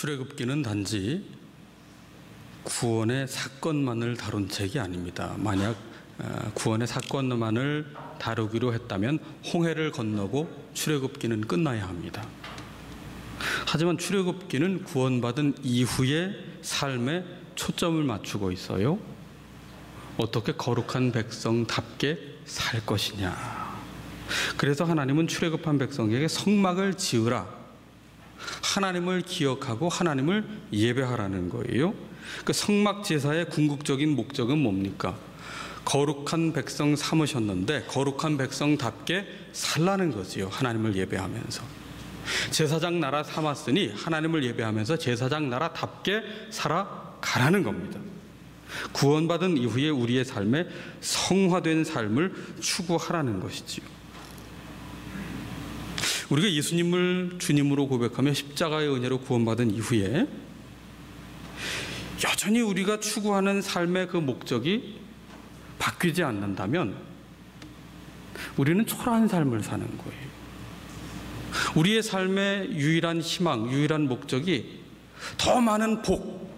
출애굽기는 단지 구원의 사건만을 다룬 책이 아닙니다. 만약 구원의 사건만을 다루기로 했다면 홍해를 건너고 출애굽기는 끝나야 합니다. 하지만 출애굽기는 구원받은 이후의 삶에 초점을 맞추고 있어요. 어떻게 거룩한 백성답게 살 것이냐. 그래서 하나님은 출애굽한 백성에게 성막을 지으라, 하나님을 기억하고 하나님을 예배하라는 거예요. 그 성막 제사의 궁극적인 목적은 뭡니까? 거룩한 백성 삼으셨는데 거룩한 백성답게 살라는 거지요. 하나님을 예배하면서 제사장 나라 삼았으니 하나님을 예배하면서 제사장 나라답게 살아가라는 겁니다. 구원받은 이후에 우리의 삶에 성화된 삶을 추구하라는 것이지요. 우리가 예수님을 주님으로 고백하며 십자가의 은혜로 구원받은 이후에 여전히 우리가 추구하는 삶의 그 목적이 바뀌지 않는다면 우리는 초라한 삶을 사는 거예요. 우리의 삶의 유일한 희망, 유일한 목적이 더 많은 복,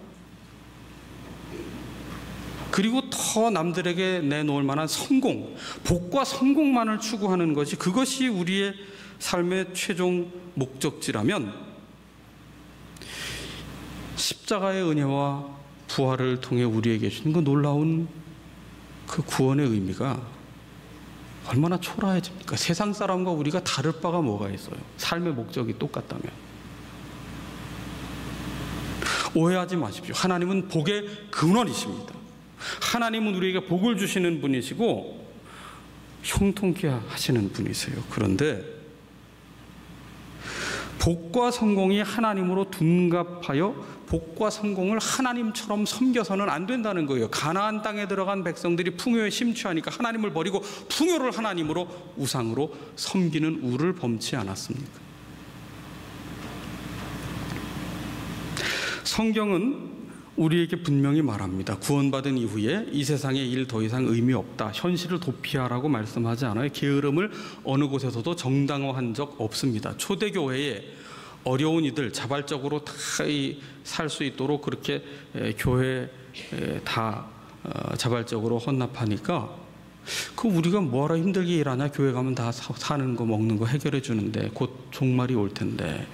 그리고 더 남들에게 내놓을 만한 성공, 복과 성공만을 추구하는 것이, 그것이 우리의 삶의 최종 목적지라면 십자가의 은혜와 부활을 통해 우리에게 주신 그 놀라운 그 구원의 의미가 얼마나 초라해집니까? 세상 사람과 우리가 다를 바가 뭐가 있어요? 삶의 목적이 똑같다면. 오해하지 마십시오. 하나님은 복의 근원이십니다. 하나님은 우리에게 복을 주시는 분이시고 형통케 하시는 분이세요. 그런데 복과 성공이 하나님으로 둔갑하여 복과 성공을 하나님처럼 섬겨서는 안 된다는 거예요. 가나안 땅에 들어간 백성들이 풍요에 심취하니까 하나님을 버리고 풍요를 하나님으로, 우상으로 섬기는 우를 범치 않았습니까? 성경은 우리에게 분명히 말합니다. 구원받은 이후에 이 세상의 일 더 이상 의미 없다, 현실을 도피하라고 말씀하지 않아요. 게으름을 어느 곳에서도 정당화한 적 없습니다. 초대교회에 어려운 이들 자발적으로 다 살 수 있도록 그렇게 교회 다 자발적으로 헌납하니까 그 우리가 뭐하러 힘들게 일하냐, 교회 가면 다 사는 거 먹는 거 해결해 주는데 곧 종말이 올 텐데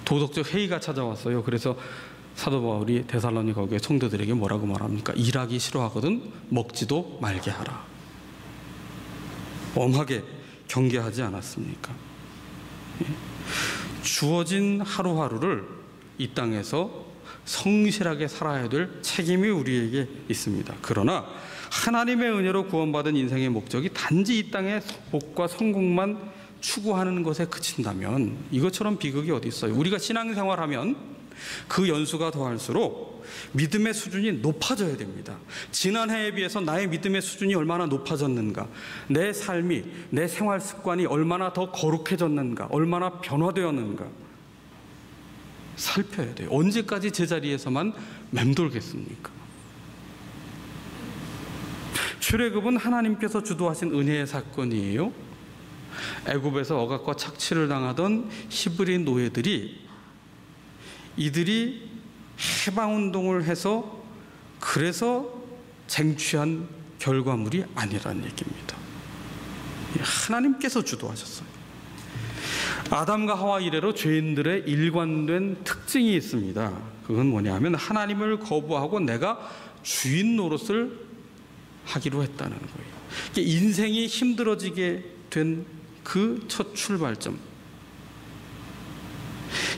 도덕적 회의가 찾아왔어요. 그래서 사도 바울이 데살로니가 교회 성도들에게 뭐라고 말합니까? 일하기 싫어하거든 먹지도 말게 하라. 엄하게 경계하지 않았습니까? 주어진 하루하루를 이 땅에서 성실하게 살아야 될 책임이 우리에게 있습니다. 그러나 하나님의 은혜로 구원받은 인생의 목적이 단지 이 땅의 복과 성공만 추구하는 것에 그친다면 이것처럼 비극이 어디 있어요? 우리가 신앙생활하면 그 연수가 더할수록 믿음의 수준이 높아져야 됩니다. 지난해에 비해서 나의 믿음의 수준이 얼마나 높아졌는가, 내 삶이, 내 생활 습관이 얼마나 더 거룩해졌는가, 얼마나 변화되었는가 살펴야 돼요. 언제까지 제자리에서만 맴돌겠습니까? 출애굽은 하나님께서 주도하신 은혜의 사건이에요. 애굽에서 억압과 착취를 당하던 히브리 노예들이 이들이 해방운동을 해서 그래서 쟁취한 결과물이 아니라는 얘기입니다. 하나님께서 주도하셨어요. 아담과 하와 이래로 죄인들의 일관된 특징이 있습니다. 그건 뭐냐면 하나님을 거부하고 내가 주인 노릇을 하기로 했다는 거예요. 인생이 힘들어지게 된 그 첫 출발점,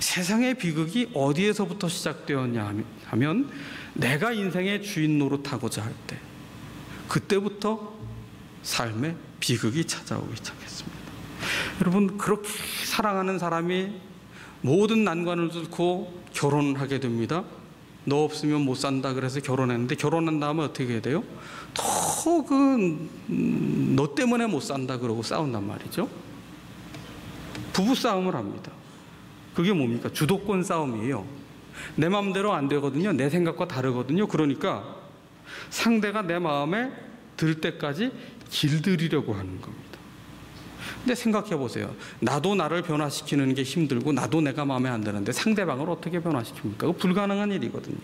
세상의 비극이 어디에서부터 시작되었냐 하면 내가 인생의 주인 노릇하고자 할 때, 그때부터 삶의 비극이 찾아오기 시작했습니다. 여러분, 그렇게 사랑하는 사람이 모든 난관을 뚫고 결혼을 하게 됩니다. 너 없으면 못 산다 그래서 결혼했는데 결혼한 다음에 어떻게 돼요? 더 너 때문에 못 산다 그러고 싸운단 말이죠. 부부싸움을 합니다. 그게 뭡니까? 주도권 싸움이에요. 내 마음대로 안 되거든요. 내 생각과 다르거든요. 그러니까 상대가 내 마음에 들 때까지 길들이려고 하는 겁니다. 근데 생각해 보세요. 나도 나를 변화시키는 게 힘들고 나도 내가 마음에 안 드는데 상대방을 어떻게 변화시킵니까? 그거 불가능한 일이거든요.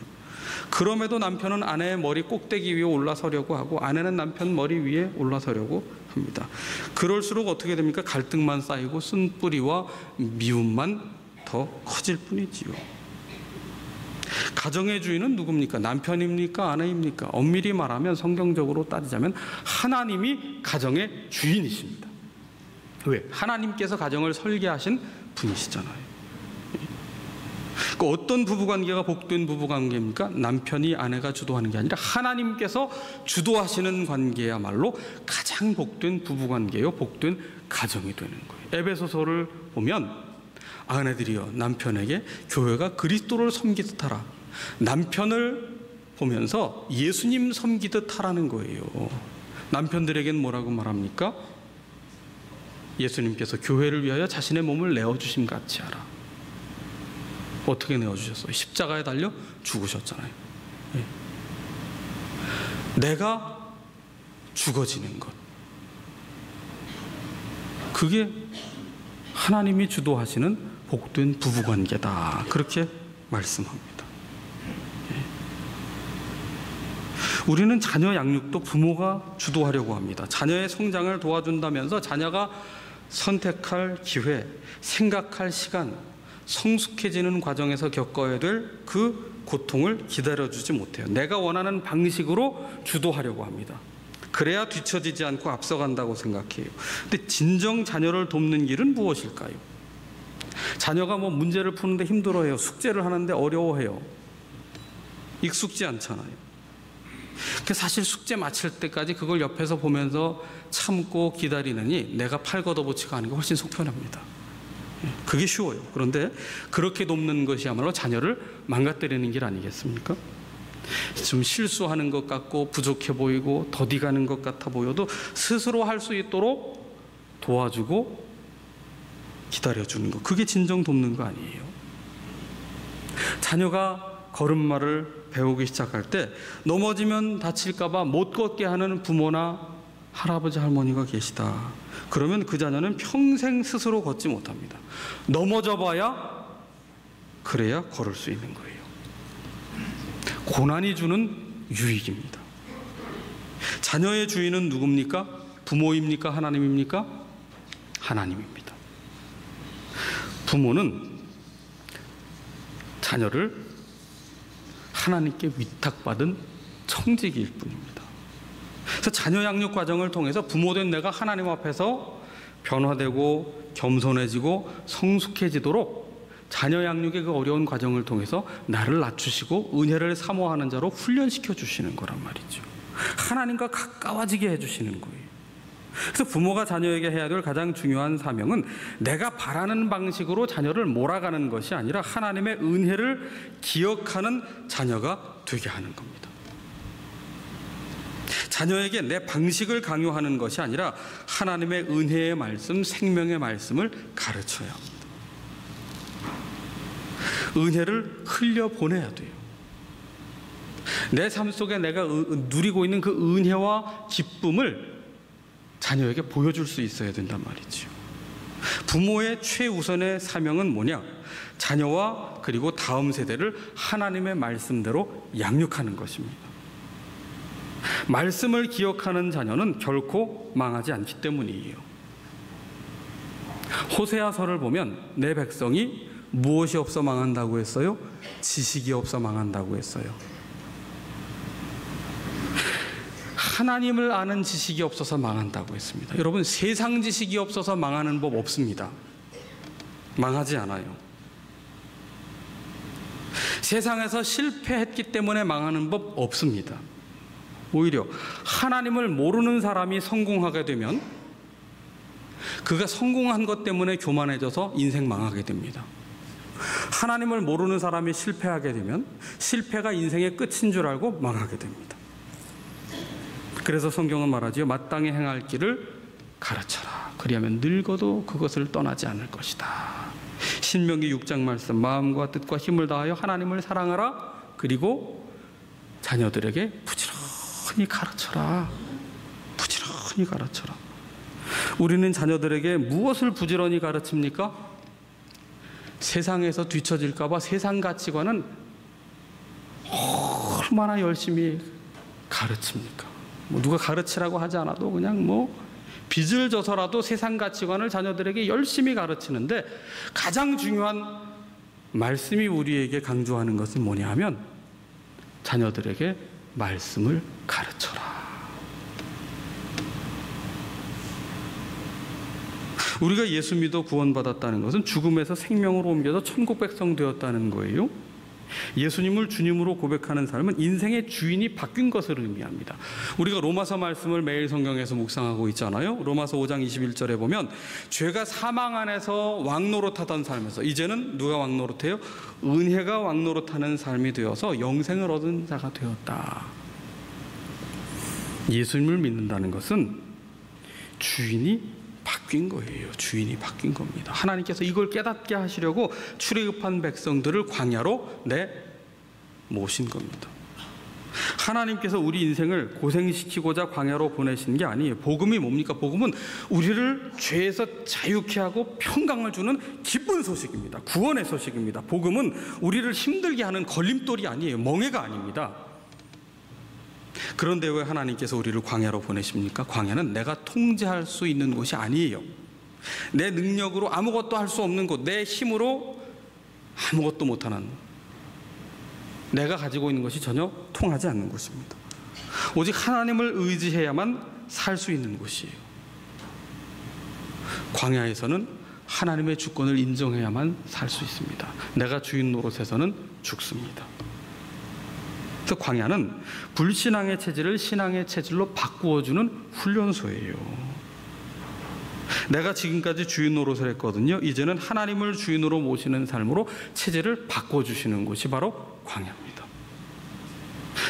그럼에도 남편은 아내의 머리 꼭대기 위에 올라서려고 하고 아내는 남편 머리 위에 올라서려고 합니다. 그럴수록 어떻게 됩니까? 갈등만 쌓이고 쓴뿌리와 미움만 더 커질 뿐이지요. 가정의 주인은 누굽니까? 남편입니까? 아내입니까? 엄밀히 말하면 성경적으로 따지자면 하나님이 가정의 주인이십니다. 왜? 하나님께서 가정을 설계하신 분이시잖아요. 어떤 부부관계가 복된 부부관계입니까? 남편이 아내가 주도하는 게 아니라 하나님께서 주도하시는 관계야말로 가장 복된 부부관계요, 복된 가정이 되는 거예요. 에베소서를 보면 아내들이여 남편에게 교회가 그리스도를 섬기듯 하라. 남편을 보면서 예수님 섬기듯 하라는 거예요. 남편들에게는 뭐라고 말합니까? 예수님께서 교회를 위하여 자신의 몸을 내어주심 같이 하라. 어떻게 내어주셨어요? 십자가에 달려 죽으셨잖아요. 내가 죽어지는 것, 그게 하나님이 주도하시는 복된 부부관계다, 그렇게 말씀합니다. 우리는 자녀 양육도 부모가 주도하려고 합니다. 자녀의 성장을 도와준다면서 자녀가 선택할 기회, 생각할 시간, 성숙해지는 과정에서 겪어야 될 그 고통을 기다려주지 못해요. 내가 원하는 방식으로 주도하려고 합니다. 그래야 뒤처지지 않고 앞서간다고 생각해요. 근데 진정 자녀를 돕는 길은 무엇일까요? 자녀가 문제를 푸는데 힘들어해요. 숙제를 하는데 어려워해요. 익숙지 않잖아요. 사실 숙제 마칠 때까지 그걸 옆에서 보면서 참고 기다리느니 내가 팔 걷어붙이고 하는 게 훨씬 속편합니다. 그게 쉬워요. 그런데 그렇게 돕는 것이야말로 자녀를 망가뜨리는 길 아니겠습니까? 좀 실수하는 것 같고 부족해 보이고 더디가는 것 같아 보여도 스스로 할 수 있도록 도와주고 기다려주는 것, 그게 진정 돕는 거 아니에요. 자녀가 걸음마를 배우기 시작할 때 넘어지면 다칠까 봐 못 걷게 하는 부모나 할아버지 할머니가 계시다. 그러면 그 자녀는 평생 스스로 걷지 못합니다. 넘어져 봐야 그래야 걸을 수 있는 거예요. 고난이 주는 유익입니다. 자녀의 주인은 누굽니까? 부모입니까? 하나님입니까? 하나님입니다. 부모는 자녀를 하나님께 위탁받은 청지기일 뿐입니다. 그래서 자녀 양육 과정을 통해서 부모된 내가 하나님 앞에서 변화되고 겸손해지고 성숙해지도록 자녀 양육의 그 어려운 과정을 통해서 나를 낮추시고 은혜를 사모하는 자로 훈련시켜 주시는 거란 말이죠. 하나님과 가까워지게 해주시는 거예요. 그래서 부모가 자녀에게 해야 될 가장 중요한 사명은 내가 바라는 방식으로 자녀를 몰아가는 것이 아니라 하나님의 은혜를 기억하는 자녀가 되게 하는 겁니다. 자녀에게 내 방식을 강요하는 것이 아니라 하나님의 은혜의 말씀, 생명의 말씀을 가르쳐야 합니다. 은혜를 흘려보내야 돼요. 내 삶 속에 내가 누리고 있는 그 은혜와 기쁨을 자녀에게 보여줄 수 있어야 된단 말이죠. 부모의 최우선의 사명은 뭐냐? 자녀와 그리고 다음 세대를 하나님의 말씀대로 양육하는 것입니다. 말씀을 기억하는 자녀는 결코 망하지 않기 때문이에요. 호세아서를 보면 내 백성이 무엇이 없어 망한다고 했어요? 지식이 없어 망한다고 했어요. 하나님을 아는 지식이 없어서 망한다고 했습니다. 여러분, 세상 지식이 없어서 망하는 법 없습니다. 망하지 않아요. 세상에서 실패했기 때문에 망하는 법 없습니다. 오히려 하나님을 모르는 사람이 성공하게 되면 그가 성공한 것 때문에 교만해져서 인생 망하게 됩니다. 하나님을 모르는 사람이 실패하게 되면 실패가 인생의 끝인 줄 알고 망하게 됩니다. 그래서 성경은 말하지요. 마땅히 행할 길을 가르쳐라. 그리하면 늙어도 그것을 떠나지 않을 것이다. 신명기 6장 말씀, 마음과 뜻과 힘을 다하여 하나님을 사랑하라. 그리고 자녀들에게 부지런히 가르쳐라. 부지런히 가르쳐라. 우리는 자녀들에게 무엇을 부지런히 가르칩니까? 세상에서 뒤처질까 봐 세상 가치관은 얼마나 열심히 가르칩니까? 누가 가르치라고 하지 않아도 그냥 빚을 져서라도 세상 가치관을 자녀들에게 열심히 가르치는데, 가장 중요한 말씀이 우리에게 강조하는 것은 뭐냐 하면 자녀들에게 말씀을 가르쳐라. 우리가 예수 믿어 구원받았다는 것은 죽음에서 생명으로 옮겨져 천국 백성 되었다는 거예요. 예수님을 주님으로 고백하는 삶은 인생의 주인이 바뀐 것을 의미합니다. 우리가 로마서 말씀을 매일 성경에서 묵상하고 있잖아요. 로마서 5장 21절에 보면 죄가 사망 안에서 왕노릇하던 삶에서 이제는 누가 왕노릇해요? 은혜가 왕노릇하는 삶이 되어서 영생을 얻은 자가 되었다. 예수님을 믿는다는 것은 주인이 바뀐 거예요. 주인이 바뀐 겁니다. 하나님께서 이걸 깨닫게 하시려고 출애굽한 백성들을 광야로 모신 겁니다. 하나님께서 우리 인생을 고생시키고자 광야로 보내신 게 아니에요. 복음이 뭡니까? 복음은 우리를 죄에서 자유케 하고 평강을 주는 기쁜 소식입니다. 구원의 소식입니다. 복음은 우리를 힘들게 하는 걸림돌이 아니에요. 멍해가 아닙니다. 그런데 왜 하나님께서 우리를 광야로 보내십니까? 광야는 내가 통제할 수 있는 곳이 아니에요. 내 능력으로 아무것도 할 수 없는 곳, 내 힘으로 아무것도 못하는, 내가 가지고 있는 것이 전혀 통하지 않는 곳입니다. 오직 하나님을 의지해야만 살 수 있는 곳이에요. 광야에서는 하나님의 주권을 인정해야만 살 수 있습니다. 내가 주인 노릇에서는 죽습니다. 그래서 광야는 불신앙의 체질을 신앙의 체질로 바꾸어주는 훈련소예요. 내가 지금까지 주인 노릇을 했거든요. 이제는 하나님을 주인으로 모시는 삶으로 체질을 바꿔주시는 곳이 바로 광야입니다.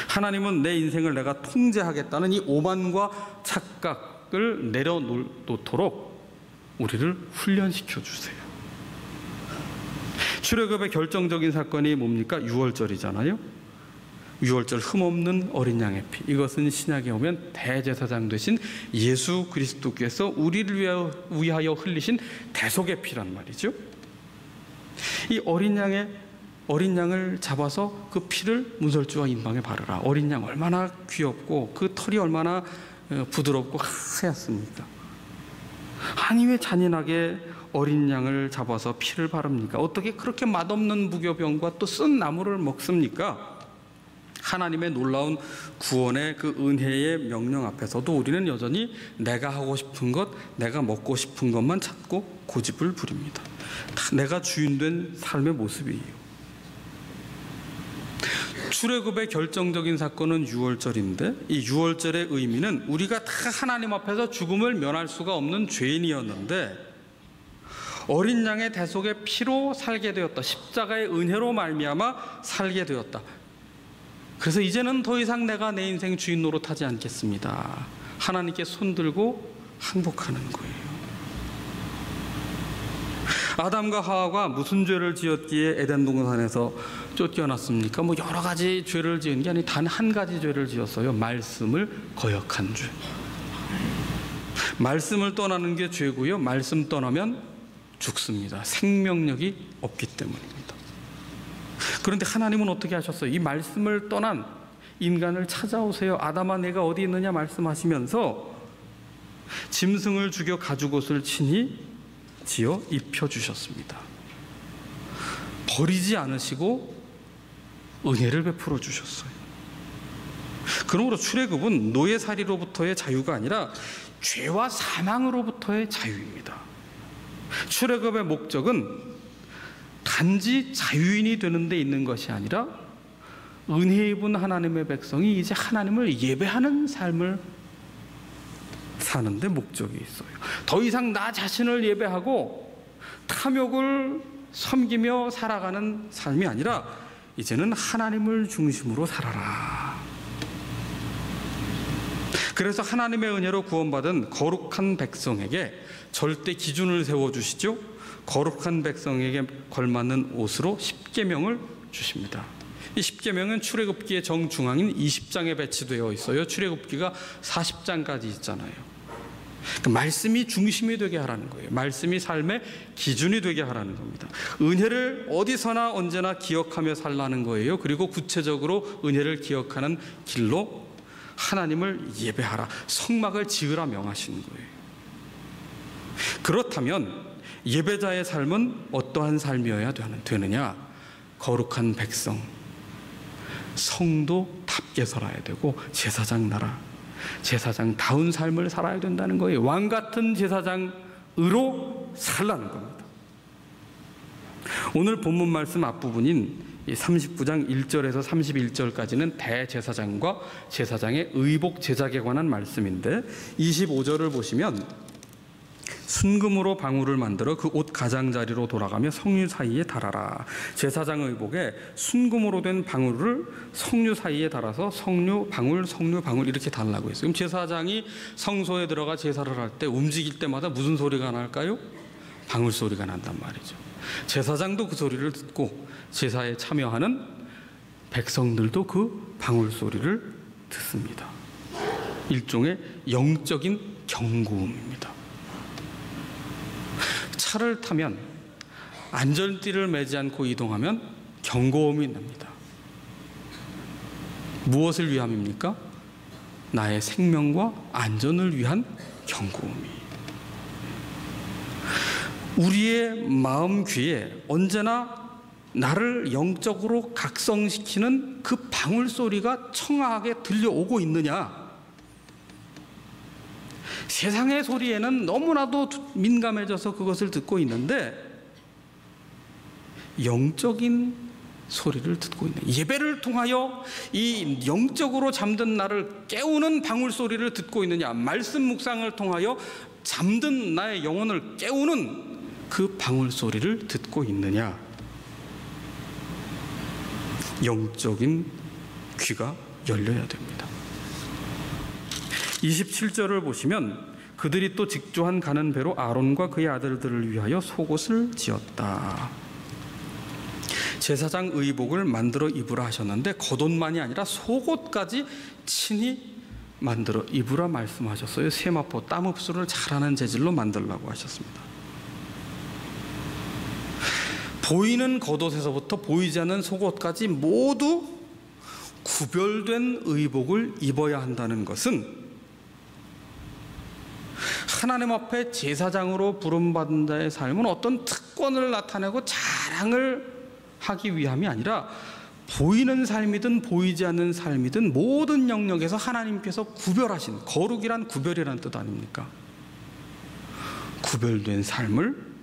하나님은 내 인생을 내가 통제하겠다는 이 오만과 착각을 내려놓도록 우리를 훈련시켜 주세요. 출애굽의 결정적인 사건이 뭡니까? 유월절이잖아요. 유월절 흠없는 어린 양의 피, 이것은 신약에 오면 대제사장 되신 예수 그리스도께서 우리를 위하여 흘리신 대속의 피란 말이죠. 이 어린 양을 잡아서 그 피를 문설주와 인방에 바르라. 어린 양 얼마나 귀엽고 그 털이 얼마나 부드럽고 하얗습니까? 아니 왜 잔인하게 어린 양을 잡아서 피를 바릅니까? 어떻게 그렇게 맛없는 무교병과 또 쓴 나무를 먹습니까? 하나님의 놀라운 구원의 그 은혜의 명령 앞에서도 우리는 여전히 내가 하고 싶은 것, 내가 먹고 싶은 것만 찾고 고집을 부립니다. 다 내가 주인된 삶의 모습이에요. 출애굽의 결정적인 사건은 유월절인데, 이 유월절의 의미는 우리가 다 하나님 앞에서 죽음을 면할 수가 없는 죄인이었는데 어린 양의 대속의 피로 살게 되었다. 십자가의 은혜로 말미암아 살게 되었다. 그래서 이제는 더 이상 내가 내 인생 주인 노릇하지 않겠습니다. 하나님께 손들고 항복하는 거예요. 아담과 하와가 무슨 죄를 지었기에 에덴 동산에서 쫓겨났습니까? 여러 가지 죄를 지은 게 아니 단 한 가지 죄를 지었어요. 말씀을 거역한 죄. 말씀을 떠나는 게 죄고요. 말씀 떠나면 죽습니다. 생명력이 없기 때문입니다. 그런데 하나님은 어떻게 하셨어요? 이 말씀을 떠난 인간을 찾아오세요. 아담아 내가 어디 있느냐 말씀하시면서 짐승을 죽여 가죽옷을 친히 지어 입혀주셨습니다. 버리지 않으시고 은혜를 베풀어 주셨어요. 그러므로 출애굽은 노예살이로부터의 자유가 아니라 죄와 사망으로부터의 자유입니다. 출애굽의 목적은 단지 자유인이 되는 데 있는 것이 아니라 은혜 입은 하나님의 백성이 이제 하나님을 예배하는 삶을 사는 데 목적이 있어요. 더 이상 나 자신을 예배하고 탐욕을 섬기며 살아가는 삶이 아니라 이제는 하나님을 중심으로 살아라. 그래서 하나님의 은혜로 구원받은 거룩한 백성에게 절대 기준을 세워주시죠. 거룩한 백성에게 걸맞는 옷으로 십계명을 주십니다. 이 십계명은 출애굽기의 정중앙인 20장에 배치되어 있어요. 출애굽기가 40장까지 있잖아요. 그 말씀이 중심이 되게 하라는 거예요. 말씀이 삶의 기준이 되게 하라는 겁니다. 은혜를 어디서나 언제나 기억하며 살라는 거예요. 그리고 구체적으로 은혜를 기억하는 길로 하나님을 예배하라, 성막을 지으라 명하시는 거예요. 그렇다면 예배자의 삶은 어떠한 삶이어야 되느냐? 거룩한 백성, 성도답게 살아야 되고 제사장 나라, 제사장다운 삶을 살아야 된다는 거예요. 왕 같은 제사장으로 살라는 겁니다. 오늘 본문 말씀 앞부분인 39장 1절에서 31절까지는 대제사장과 제사장의 의복 제작에 관한 말씀인데 25절을 보시면 순금으로 방울을 만들어 그 옷 가장자리로 돌아가며 성류 사이에 달아라. 제사장 의복에 순금으로 된 방울을 성류 사이에 달아서 성류 방울 이렇게 달라고 했어요. 그럼 제사장이 성소에 들어가 제사를 할 때 움직일 때마다 무슨 소리가 날까요? 방울 소리가 난단 말이죠. 제사장도 그 소리를 듣고 제사에 참여하는 백성들도 그 방울 소리를 듣습니다. 일종의 영적인 경고음입니다. 차를 타면 안전띠를 매지 않고 이동하면 경고음이 납니다. 무엇을 위함입니까? 나의 생명과 안전을 위한 경고음이. 우리의 마음 귀에 언제나 나를 영적으로 각성시키는 그 방울 소리가 청아하게 들려오고 있느냐? 세상의 소리에는 너무나도 민감해져서 그것을 듣고 있는데 영적인 소리를 듣고 있는, 예배를 통하여 이 영적으로 잠든 나를 깨우는 방울 소리를 듣고 있느냐? 말씀 묵상을 통하여 잠든 나의 영혼을 깨우는 그 방울 소리를 듣고 있느냐? 영적인 귀가 열려야 됩니다. 27절을 보시면 그들이 또 직조한 가는 배로 아론과 그의 아들들을 위하여 속옷을 지었다. 제사장 의복을 만들어 입으라 하셨는데 겉옷만이 아니라 속옷까지 친히 만들어 입으라 말씀하셨어요. 세마포 땀 흡수를 잘하는 재질로 만들라고 하셨습니다. 보이는 겉옷에서부터 보이지 않는 속옷까지 모두 구별된 의복을 입어야 한다는 것은 하나님 앞에 제사장으로 부름받은 자의 삶은 어떤 특권을 나타내고 자랑을 하기 위함이 아니라 보이는 삶이든 보이지 않는 삶이든 모든 영역에서 하나님께서 구별하신, 거룩이란 구별이라는 뜻 아닙니까? 구별된 삶을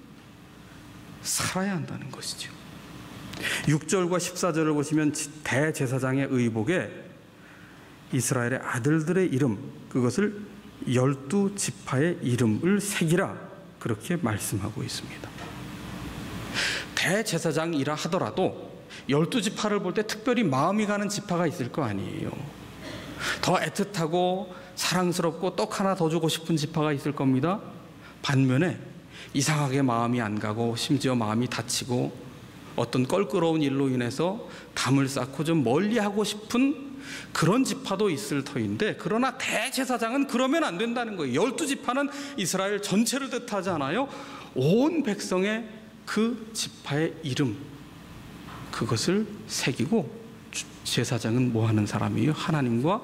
살아야 한다는 것이죠. 6절과 14절을 보시면 대제사장의 의복에 이스라엘의 아들들의 이름, 그것을 12지파의 이름을 새기라, 그렇게 말씀하고 있습니다. 대제사장이라 하더라도 12지파를 볼 때 특별히 마음이 가는 지파가 있을 거 아니에요. 더 애틋하고 사랑스럽고 떡 하나 더 주고 싶은 지파가 있을 겁니다. 반면에 이상하게 마음이 안 가고 심지어 마음이 다치고 어떤 껄끄러운 일로 인해서 담을 쌓고 좀 멀리하고 싶은 그런 지파도 있을 터인데, 그러나 대제사장은 그러면 안 된다는 거예요. 12지파는 이스라엘 전체를 뜻하지 않아요. 온 백성의 그 지파의 이름, 그것을 새기고, 제사장은 뭐 하는 사람이에요? 하나님과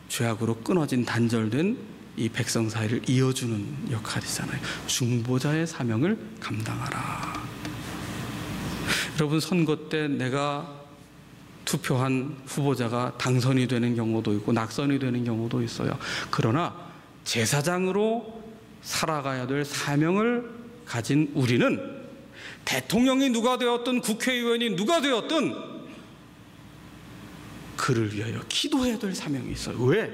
죄악으로 끊어진 단절된 이 백성 사이를 이어주는 역할이잖아요. 중보자의 사명을 감당하라. 여러분, 선거 때 내가 투표한 후보자가 당선이 되는 경우도 있고 낙선이 되는 경우도 있어요. 그러나 제사장으로 살아가야 될 사명을 가진 우리는 대통령이 누가 되었든 국회의원이 누가 되었든 그를 위하여 기도해야 될 사명이 있어요. 왜?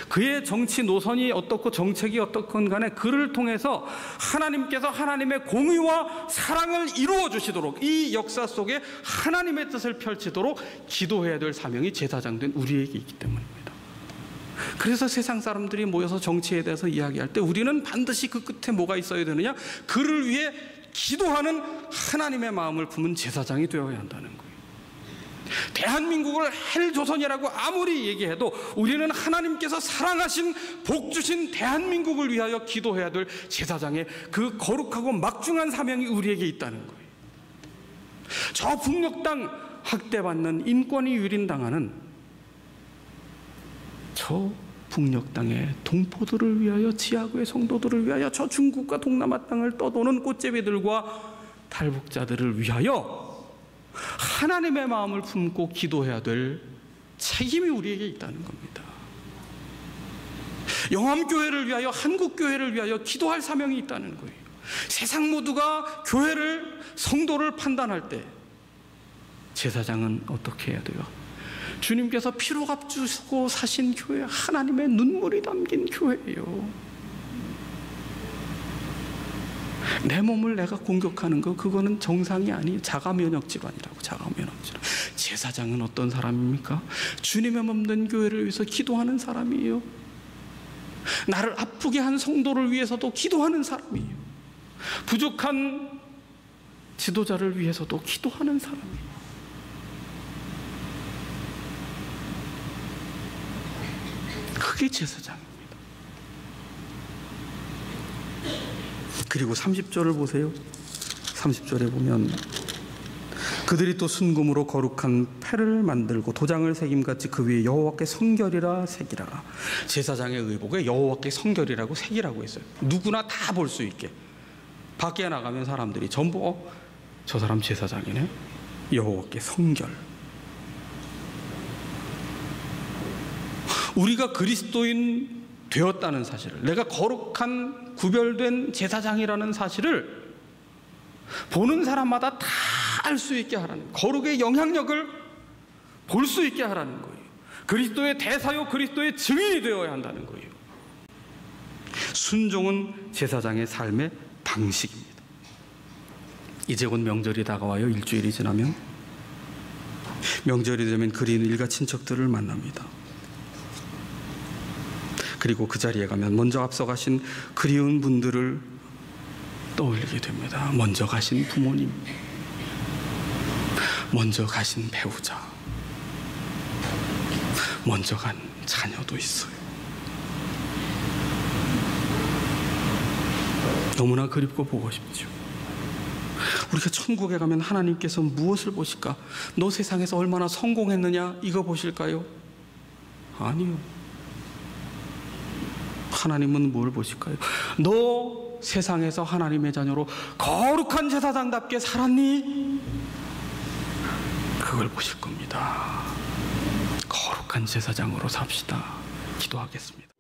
그의 정치 노선이 어떻고 정책이 어떻건 간에 그를 통해서 하나님께서 하나님의 공의와 사랑을 이루어 주시도록, 이 역사 속에 하나님의 뜻을 펼치도록 기도해야 될 사명이 제사장된 우리에게 있기 때문입니다. 그래서 세상 사람들이 모여서 정치에 대해서 이야기할 때 우리는 반드시 그 끝에 뭐가 있어야 되느냐? 그를 위해 기도하는 하나님의 마음을 품은 제사장이 되어야 한다는 거예요. 대한민국을 헬조선이라고 아무리 얘기해도 우리는 하나님께서 사랑하신 복 주신 대한민국을 위하여 기도해야 될 제사장의 그 거룩하고 막중한 사명이 우리에게 있다는 거예요. 저 북녘 땅 학대받는, 인권이 유린당하는 저 북녘 땅의 동포들을 위하여, 지하구의 성도들을 위하여, 저 중국과 동남아 땅을 떠도는 꽃제비들과 탈북자들을 위하여 하나님의 마음을 품고 기도해야 될 책임이 우리에게 있다는 겁니다. 영암교회를 위하여, 한국교회를 위하여 기도할 사명이 있다는 거예요. 세상 모두가 교회를, 성도를 판단할 때 제사장은 어떻게 해야 돼요? 주님께서 피로 값주시고 사신 교회, 하나님의 눈물이 담긴 교회예요. 내 몸을 내가 공격하는 거, 그거는 정상이 아니에요. 자가면역 질환이라고. 자가면역 질환. 제사장은 어떤 사람입니까? 주님의 몸된 교회를 위해서 기도하는 사람이에요. 나를 아프게 한 성도를 위해서도 기도하는 사람이에요. 부족한 지도자를 위해서도 기도하는 사람이에요. 그게 제사장입니다. 그리고 30절을 보세요. 30절에 보면 그들이 또 순금으로 거룩한 패를 만들고 도장을 새김같이 그 위에 여호와께 성결이라 새기라. 제사장의 의복에 여호와께 성결이라고 새기라고 했어요. 누구나 다 볼 수 있게. 밖에 나가면 사람들이 전부 저 사람 제사장이네. 여호와께 성결. 우리가 그리스도인 되었다는 사실을, 내가 거룩한 구별된 제사장이라는 사실을 보는 사람마다 다 알 수 있게 하라는, 거룩의 영향력을 볼 수 있게 하라는 거예요. 그리스도의 대사요, 그리스도의 증인이 되어야 한다는 거예요. 순종은 제사장의 삶의 방식입니다. 이제 곧 명절이 다가와요. 일주일이 지나면 명절이 되면 그리운 일가 친척들을 만납니다. 그리고 그 자리에 가면 먼저 앞서가신 그리운 분들을 떠올리게 됩니다. 먼저 가신 부모님, 먼저 가신 배우자, 먼저 간 자녀도 있어요. 너무나 그립고 보고 싶죠. 우리가 천국에 가면 하나님께서 무엇을 보실까? 너 세상에서 얼마나 성공했느냐? 이거 보실까요? 아니요. 하나님은 뭘 보실까요? 너 세상에서 하나님의 자녀로 거룩한 제사장답게 살았니? 그걸 보실 겁니다. 거룩한 제사장으로 삽시다. 기도하겠습니다.